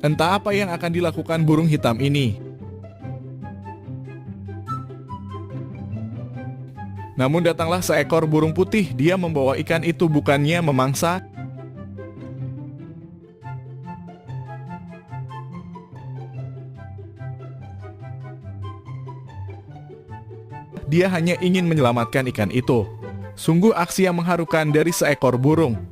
Entah apa yang akan dilakukan burung hitam ini. Namun datanglah seekor burung putih, dia membawa ikan itu bukannya memangsa. Dia hanya ingin menyelamatkan ikan itu. Sungguh aksi yang mengharukan dari seekor burung.